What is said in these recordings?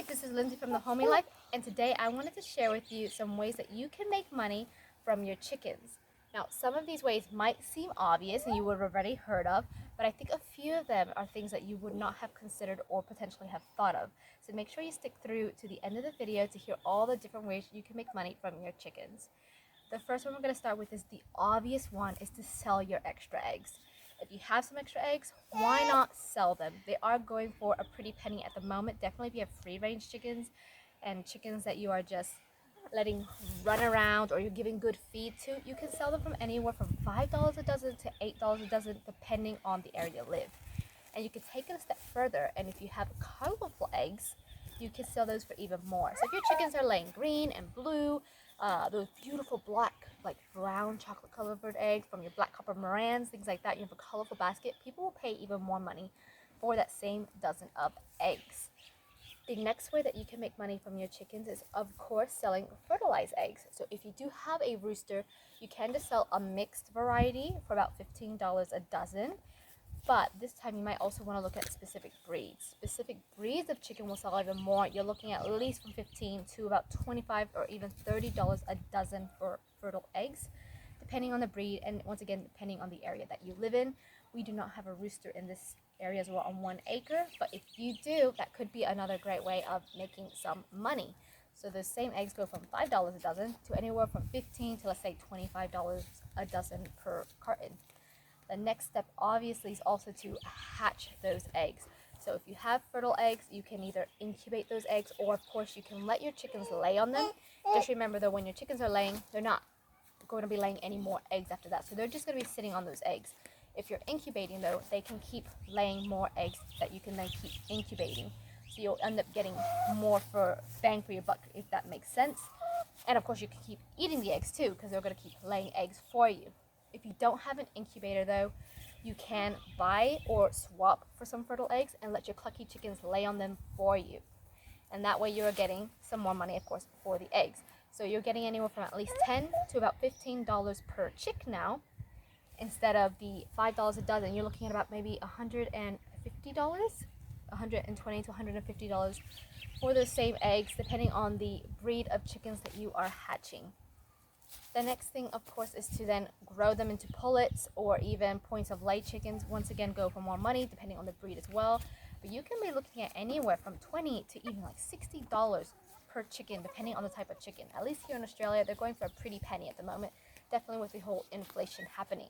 this is Lindsay from the Homey Life, and today I wanted to share with you some ways that you can make money from your chickens. Now, some of these ways might seem obvious and you would have already heard of, but I think a few of them are things that you would not have considered or potentially have thought of. So make sure you stick through to the end of the video to hear all the different ways you can make money from your chickens. The first one we're going to start with is the obvious one, is to sell your extra eggs. If you have some extra eggs, why not sell them? They are going for a pretty penny at the moment. Definitely if you have free range chickens and chickens that you are just letting run around or you're giving good feed to, you can sell them from anywhere from $5 a dozen to $8 a dozen depending on the area you live. And you can take it a step further, and if you have colorful eggs, you can sell those for even more. So if your chickens are laying green and blue, those beautiful black, like brown chocolate colored eggs from your black copper Morans, things like that, you have a colorful basket, people will pay even more money for that same dozen of eggs. The next way that you can make money from your chickens is, of course, selling fertilized eggs. So if you do have a rooster, you can just sell a mixed variety for about $15 a dozen. But this time you might also want to look at specific breeds. Specific breeds of chicken will sell even more. You're looking at least from $15 to about $25 or even $30 a dozen for fertile eggs, depending on the breed, and once again, depending on the area that you live in. We do not have a rooster in this area as well on 1 acre, but if you do, that could be another great way of making some money. So the same eggs go from $5 a dozen to anywhere from $15 to, let's say, $25 a dozen per carton. The next step obviously is also to hatch those eggs. So if you have fertile eggs, you can either incubate those eggs, or of course you can let your chickens lay on them. Just remember though, when your chickens are laying, they're not going to be laying any more eggs after that. So they're just going to be sitting on those eggs. If you're incubating though, they can keep laying more eggs that you can then keep incubating. So you'll end up getting more for bang for your buck, if that makes sense. And of course you can keep eating the eggs too, because they're going to keep laying eggs for you. If you don't have an incubator though, you can buy or swap for some fertile eggs and let your clucky chickens lay on them for you. And that way you're getting some more money, of course, for the eggs. So you're getting anywhere from at least $10 to about $15 per chick now. Instead of the $5 a dozen, you're looking at about maybe $150, $120 to $150 for those same eggs, depending on the breed of chickens that you are hatching. The next thing, of course, is to then grow them into pullets or even points of lay chickens. Once again, go for more money depending on the breed as well. But you can be looking at anywhere from $20 to even like $60 per chicken, depending on the type of chicken. At least here in Australia, they're going for a pretty penny at the moment, definitely with the whole inflation happening.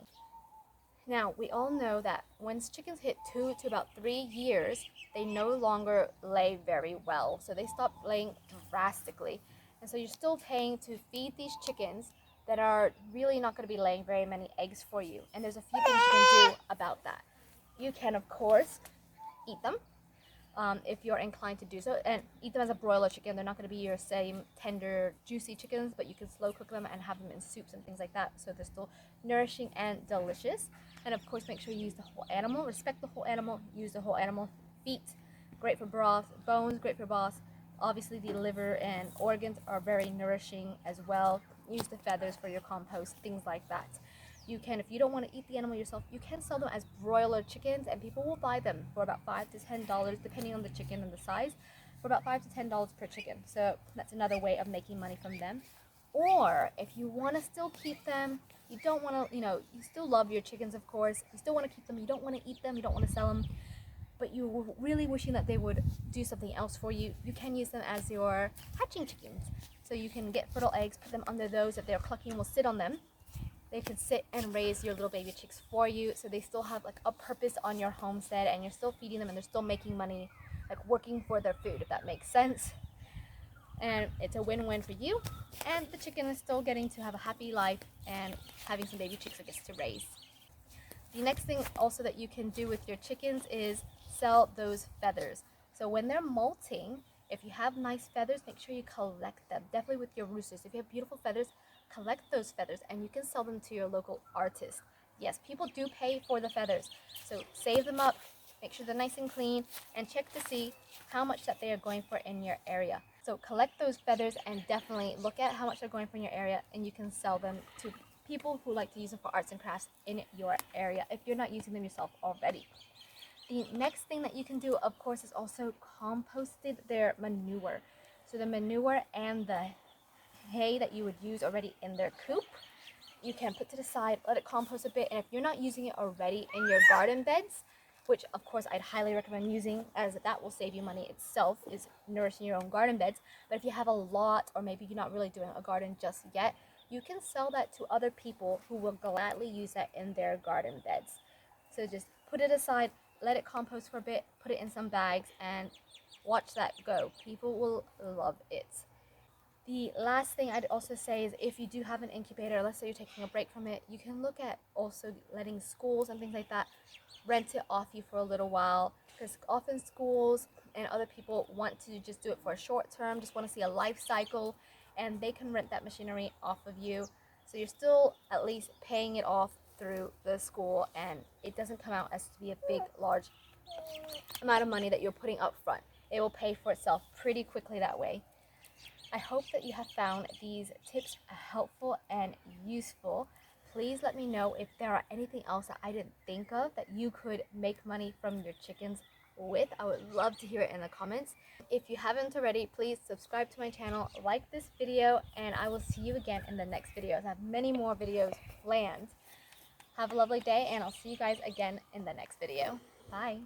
Now, we all know that once chickens hit 2 to about 3 years, they no longer lay very well. So they stop laying drastically. And so you're still paying to feed these chickens that are really not going to be laying very many eggs for you. And there's a few things you can do about that. You can, of course, eat them if you're inclined to do so, and eat them as a broiler chicken. They're not going to be your same tender, juicy chickens, but you can slow cook them and have them in soups and things like that. So they're still nourishing and delicious. And of course, make sure you use the whole animal. Respect the whole animal. Use the whole animal. Feet, great for broth. Bones, great for broth. Obviously, the liver and organs are very nourishing as well. Use the feathers for your compost, things like that. You can, if you don't want to eat the animal yourself, you can sell them as broiler chickens, and people will buy them for about $5 to $10, depending on the chicken and the size, for about $5 to $10 per chicken. So that's another way of making money from them. Or if you want to still keep them, you don't want to, you still love your chickens, of course. You still want to keep them. You don't want to eat them. You don't want to sell them. But you're really wishing that they would do something else for you, you can use them as your hatching chickens. So you can get fertile eggs, put them under those that they're clucking will sit on them. They can sit and raise your little baby chicks for you, so they still have like a purpose on your homestead, and you're still feeding them and they're still making money, like working for their food, if that makes sense. And it's a win-win for you, and the chicken is still getting to have a happy life and having some baby chicks, I guess, to raise. The next thing also that you can do with your chickens is sell those feathers. So when they're molting, if you have nice feathers, make sure you collect them. Definitely with your roosters. If you have beautiful feathers, collect those feathers and you can sell them to your local artist. Yes, people do pay for the feathers. So save them up, make sure they're nice and clean, and check to see how much that they are going for in your area. So collect those feathers and definitely look at how much they're going for in your area, and you can sell them to people who like to use them for arts and crafts in your area if you're not using them yourself already. The next thing that you can do, of course, is also composted their manure. So the manure and the hay that you would use already in their coop, you can put to the side, let it compost a bit, and if you're not using it already in your garden beds, which of course I'd highly recommend using, as that will save you money itself, is nourishing your own garden beds. But if you have a lot, or maybe you're not really doing a garden just yet, you can sell that to other people who will gladly use that in their garden beds. So just put it aside, let it compost for a bit, put it in some bags, and watch that go. People will love it. The last thing I'd also say is, if you do have an incubator, let's say you're taking a break from it, you can look at also letting schools and things like that rent it off you for a little while, because often schools and other people want to just do it for a short term, just want to see a life cycle, and they can rent that machinery off of you. So you're still at least paying it off through the school, and it doesn't come out as to be a big, large amount of money that you're putting up front. It will pay for itself pretty quickly that way. I hope that you have found these tips helpful and useful. Please let me know if there are anything else that I didn't think of that you could make money from your chickens with. I would love to hear it in the comments. If you haven't already, please subscribe to my channel, like this video, and I will see you again in the next videos. I have many more videos planned. Have a lovely day, and I'll see you guys again in the next video. Bye.